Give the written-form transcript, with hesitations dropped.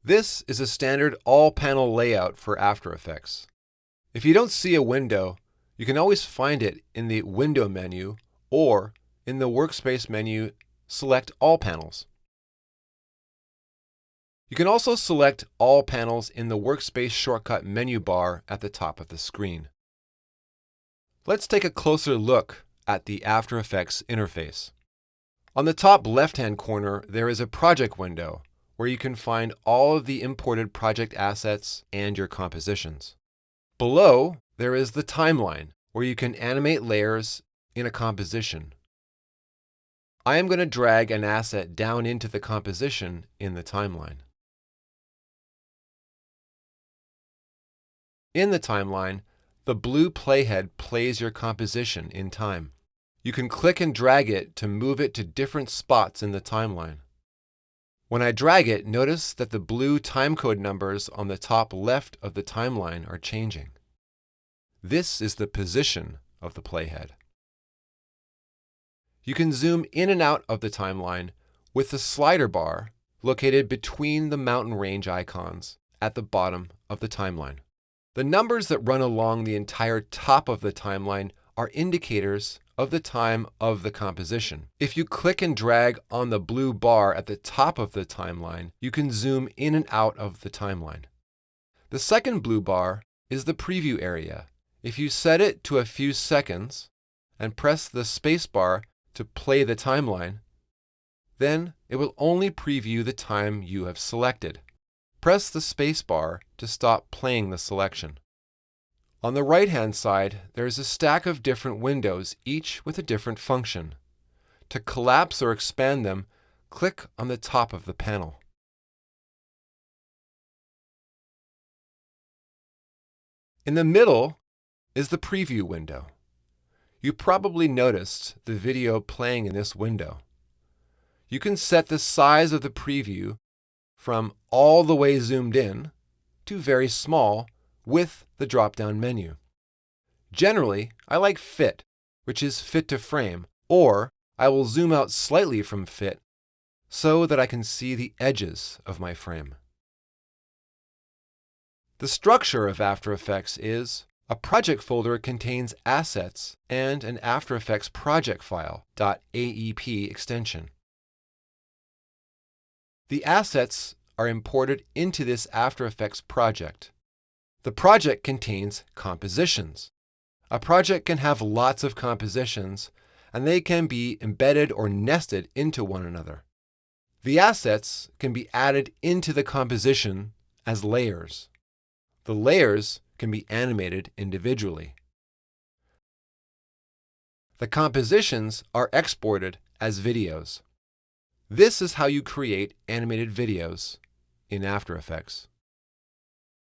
This is a standard all-panel layout for After Effects. If you don't see a window, you can always find it in the Window menu or in the Workspace menu, select All Panels. You can also select All Panels in the Workspace shortcut menu bar at the top of the screen. Let's take a closer look at the After Effects interface. On the top left-hand corner, there is a project window where you can find all of the imported project assets and your compositions. Below, there is the timeline where you can animate layers in a composition. I am going to drag an asset down into the composition in the timeline. In the timeline, the blue playhead plays your composition in time. You can click and drag it to move it to different spots in the timeline. When I drag it, notice that the blue timecode numbers on the top left of the timeline are changing. This is the position of the playhead. You can zoom in and out of the timeline with the slider bar located between the mountain range icons at the bottom of the timeline. The numbers that run along the entire top of the timeline are indicators of the time of the composition. If you click and drag on the blue bar at the top of the timeline, you can zoom in and out of the timeline. The second blue bar is the preview area. If you set it to a few seconds and press the space bar to play the timeline, then it will only preview the time you have selected. Press the space bar to stop playing the selection. On the right-hand side, there is a stack of different windows, each with a different function. To collapse or expand them, click on the top of the panel. In the middle is the preview window. You probably noticed the video playing in this window. You can set the size of the preview from all the way zoomed in to very small with the drop-down menu. Generally, I like Fit, which is fit to frame, or I will zoom out slightly from Fit so that I can see the edges of my frame. The structure of After Effects is a project folder contains assets and an After Effects project file, .aep extension. The assets are imported into this After Effects project. The project contains compositions. A project can have lots of compositions, and they can be embedded or nested into one another. The assets can be added into the composition as layers. The layers can be animated individually. The compositions are exported as videos. This is how you create animated videos in After Effects.